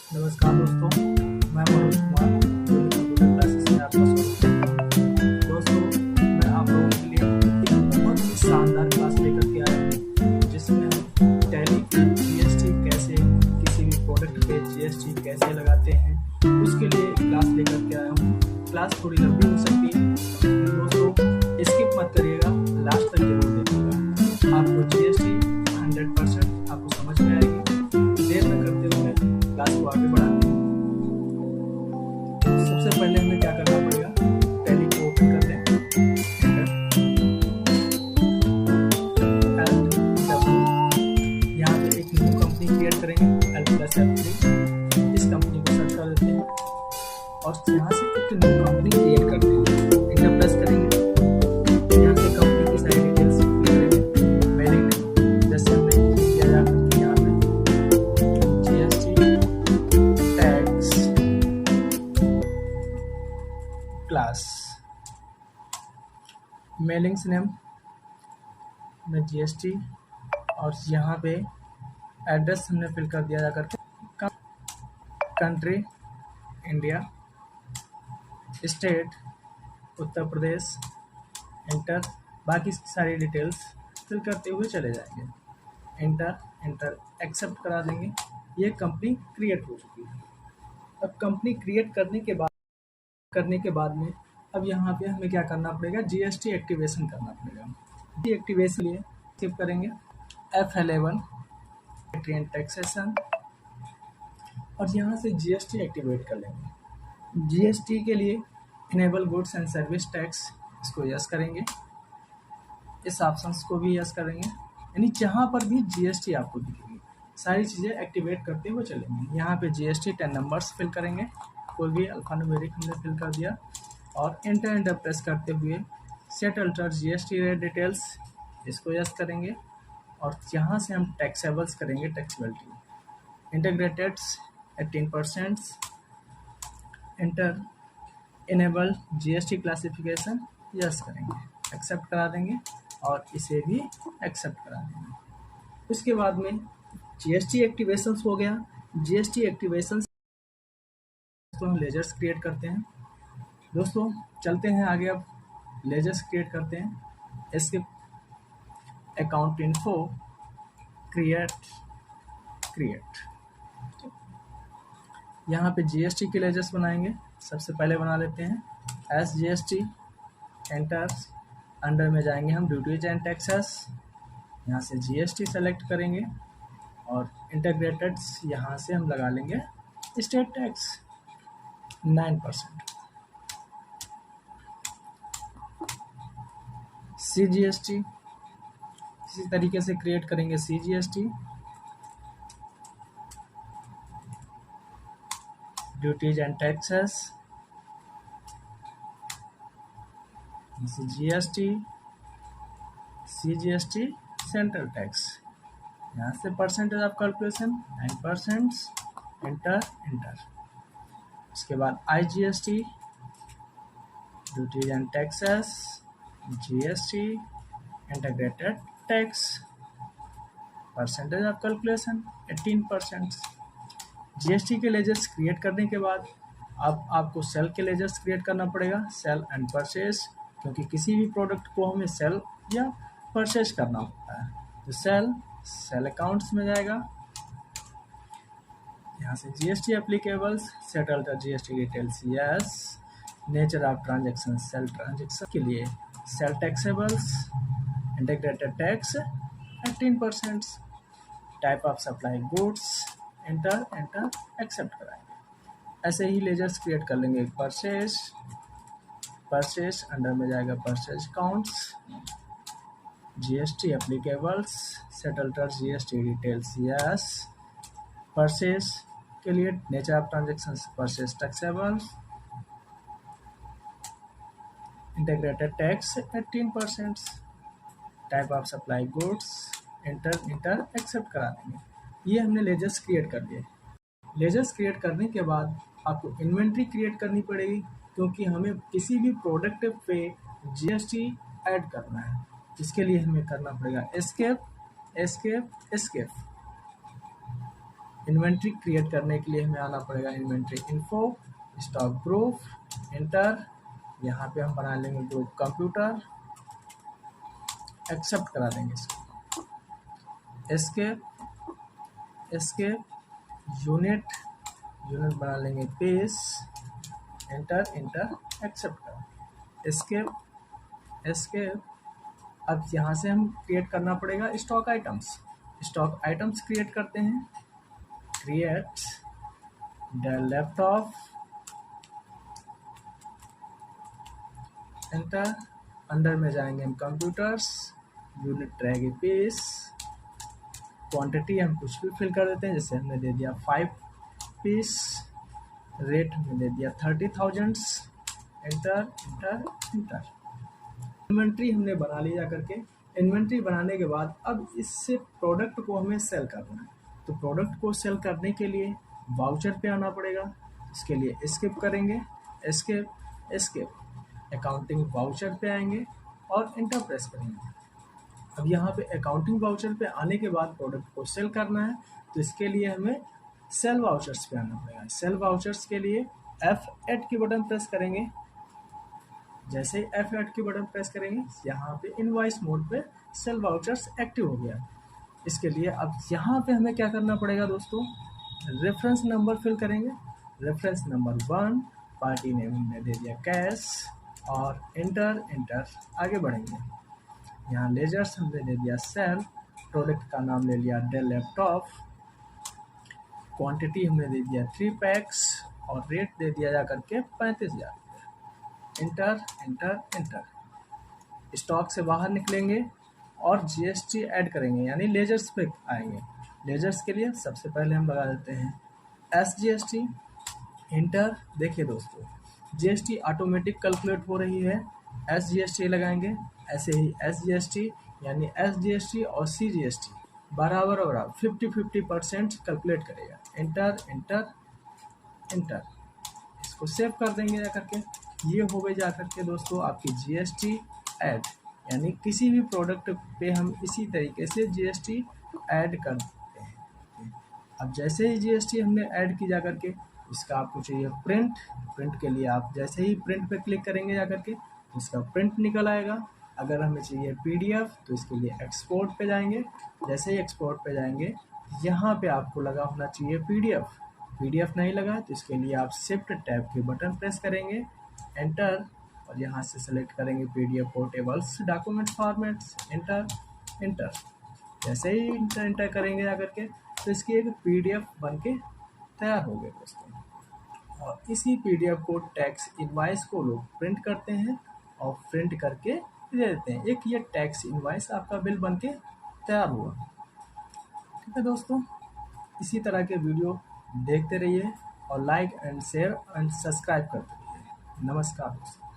नमस्कार दोस्तों, मैं मनोज कुमार कंप्यूटर क्लासेस में आपका स्वागत करता हूँ। दोस्तों, मैं आप लोगों के लिए एक बहुत ही शानदार क्लास लेकर के आया हूँ, जिसमें हम टैली पे जीएसटी कैसे, किसी भी प्रोडक्ट पे जीएसटी कैसे लगाते हैं, उसके लिए एक क्लास लेकर के आया हूँ। क्लास थोड़ी लंबी हो सकती है, दोस्तों स्किप मत करिएगा, लास्ट तक जरूर देखिएगा। आपको जीएसटी 100% आपको समझ में आएगी। देर न करते हुए क्लास को आगे बढ़ाते हैं। सबसे पहले हमें क्या करना पड़ेगा, टैली को ओपन कर लें। यहाँ पे एक न्यू कंपनी क्रिएट करेंगे, L+F3। इस कंपनी को सर्च कर देते हैं और यहाँ से एक न्यू कंपनी क्रिएट करते हैं। इंटर प्रेस करेंगे, यहाँ से कंपनी की सारी डिटेल्स करेंगे। मेलिंग जैसे हमने किया जा सकती है, यहाँ पे जीएसटी टैक्स क्लास, मेलिंग्स नेम में जीएसटी, और यहाँ पे एड्रेस हमने फिल कर दिया जा करके, country India, state Uttar Pradesh, inter, बाकी सारी डिटेल्स फिल करते हुए चले जाएंगे। इंटर एक्सेप्ट करा देंगे। ये कंपनी क्रिएट हो चुकी है। अब कंपनी क्रिएट करने के बाद में अब यहाँ पे हमें क्या करना पड़ेगा, जीएसटी एक्टिवेशन करना पड़ेगा। जीएसटी एक्टिवेशन लिए स्किप करेंगे F11 एंड टैक्सेशन, और यहाँ से जीएसटी एक्टिवेट कर लेंगे। जीएसटी के लिए enable goods and service tax, इसको यस करेंगे। इस ऑप्शंस को भी यस करेंगे, यानी जहाँ पर भी जीएसटी आपको दिखेगी सारी चीज़ें एक्टिवेट करते हुए चलेंगे। यहाँ पे जीएसटी 10 नंबर्स फिल करेंगे, कोई भी अल्फान्यूमेरिक हमने फिल कर दिया, और एंटर प्रेस करते हुए set alter GST rate details, इसको यस करेंगे। और यहाँ से हम टैक्सेबल्स करेंगे, taxability integrateds 18%, enter enable GST classification, yes करेंगे, एक्सेप्ट करा देंगे, और इसे भी एक्सेप्ट करा देंगे। उसके बाद में जीएसटी एक्टिवेशंस हो गया। जीएसटी एक्टिवेशंस तो हम लेजर्स क्रिएट करते हैं। दोस्तों चलते हैं आगे, अब लेजर्स क्रिएट करते हैं। इसके अकाउंट इन्फो क्रिएट, यहाँ पे जीएसटी के लेजर्स बनाएंगे। सबसे पहले बना लेते हैं SGST, एंटर, अंडर में जाएंगे हम ड्यूटीज एंड टैक्सेस, यहाँ से जीएसटी सेलेक्ट करेंगे, और इंटीग्रेटेड्स यहाँ से हम लगा लेंगे स्टेट टैक्स 9%। CGST इसी तरीके से क्रिएट करेंगे, CGST, duties and taxes, GST, CGST central tax, यहाँ से परसेंटेज ऑफ कैलकुलेशन 9%, इंटर। उसके बाद IGST, duties and taxes, GST, integrated tax, percentage of calculation 18%। GST के लेजर्स क्रिएट करने के बाद अब आपको सेल के लेजर्स क्रिएट करना पड़ेगा, सेल एंड परचेज, क्योंकि किसी भी प्रोडक्ट को हमें सेल या परचेज करना होता है। तो सेल अकाउंट्स में जाएगा, यहाँ से GST applicables, set alter GST details, yes, nature of transaction, sale transaction के लिए sale taxables, integrated tax 18%, type of supply goods, enter accept कराएंगे। ऐसे ही लेजर्स क्रिएट कर लेंगे। परचेज अंडर में जाएगा purchase accounts, GST applicables, set alter GST details, yes, purchase के लिए nature of transaction, purchase taxables, integrated tax 18%, type of supply goods, enter accept करा देंगे। ये हमने लेजर्स क्रिएट कर दिए। लेजर्स क्रिएट करने के बाद आपको इन्वेंट्री क्रिएट करनी पड़ेगी, क्योंकि हमें किसी भी प्रोडक्ट पे जीएसटी ऐड करना है। इसके लिए हमें करना पड़ेगा एस्केप, इन्वेंट्री क्रिएट करने के लिए हमें आना पड़ेगा inventory info, stock group, enter. यहाँ पे हम बना लेंगे ग्रुप कंप्यूटर, एक्सेप्ट करा देंगे इसको, एस्केप, एस्केप, यूनिट, यूनिट बना लेंगे पेज, एंटर, एंटर, एक्सेप्ट करा, एस्केप, एस्केप। अब यहाँ से हम क्रिएट करना पड़ेगा stock items, stock items create करते हैं, create Dell laptop, enter. Under में जाएंगे हम कंप्यूटर्स, यूनिट रहेगी पीस, क्वांटिटी हम कुछ भी फिल कर देते हैं, जैसे हमने दे दिया 5 पीस, रेट में दे दिया 30,000, एंटर, एंटर, एंटर। इन्वेंट्री हमने बना ली जा करके। इन्वेंट्री बनाने के बाद अब इससे प्रोडक्ट को हमें सेल करना है, तो प्रोडक्ट को सेल करने के लिए वाउचर पे आना पड़ेगा। इसके लिए स्किप करेंगे, एस्केप, एस्केप, अकाउंटिंग वाउचर पे आएंगे और एंटर प्रेस करेंगे। अब यहाँ पे अकाउंटिंग वाउचर पे आने के बाद प्रोडक्ट को सेल करना है, तो इसके लिए हमें सेल वाउचर्स पे आना पड़ेगा। सेल वाउचर्स के लिए F8 की बटन प्रेस करेंगे। जैसे ही F8 की बटन प्रेस करेंगे, यहाँ पे इनवॉइस मोड पे सेल वाउचर्स एक्टिव हो गया। इसके लिए अब यहाँ पे हमें क्या करना पड़ेगा दोस्तों, रेफरेंस नंबर फिल करेंगे। रेफरेंस नंबर 1, पार्टी नेम हमने दे दिया कैश, और एंटर, एंटर, आगे बढ़ेंगे। यहाँ लेजर्स हमने दे दिया सेल, प्रोडक्ट का नाम ले लिया डेल लैपटॉप, क्वांटिटी हमने दे दिया 3 पैक्स, और रेट दे दिया जा करके 35,000। Enter, enter, enter. स्टॉक से बाहर निकलेंगे और जीएसटी ऐड करेंगे, यानी लेजर्स पे आएंगे। लेजर्स के लिए सबसे पहले हम लगा देते हैं SGST, एंटर। देखिए दोस्तों, जीएसटी ऑटोमेटिक कैलकुलेट हो रही है, SGST लगाएंगे। ऐसे ही SGST यानी SGST और CGST बराबर बराबर 50-50% कैलकुलेट करेगा। Enter, enter, enter. इसको सेव कर देंगे जा करके। ये हो गई जा करके दोस्तों आपकी GST ऐड, यानी किसी भी प्रोडक्ट पे हम इसी तरीके से GST ऐड कर देते हैं। अब जैसे ही GST हमने ऐड की जा करके, इसका आपको चाहिए प्रिंट। प्रिंट के लिए आप जैसे ही प्रिंट पे क्लिक करेंगे जा करके, तो इसका प्रिंट निकल आएगा। अगर हमें चाहिए PDF, तो इसके लिए एक्सपोर्ट पे जाएंगे। जैसे ही एक्सपोर्ट पे जाएंगे, यहाँ पे आपको लगा होना चाहिए PDF नहीं लगा है, तो इसके लिए आप शिफ्ट टैब के बटन प्रेस करेंगे, एंटर, और यहाँ से सेलेक्ट करेंगे PDF portables document formats, enter, enter. जैसे ही एंटर करेंगे जा करके, तो इसकी एक PDF बन के तैयार हो गए दोस्तों। और इसी PDF को टैक्स इनवाइस को लोग प्रिंट करते हैं और प्रिंट करके दे देते हैं। एक ये टैक्स इनवाइस आपका बिल बन के तैयार हुआ। ठीक है दोस्तों, इसी तरह के वीडियो देखते रहिए और like and share and subscribe करते रहिए। नमस्कार दोस्तों।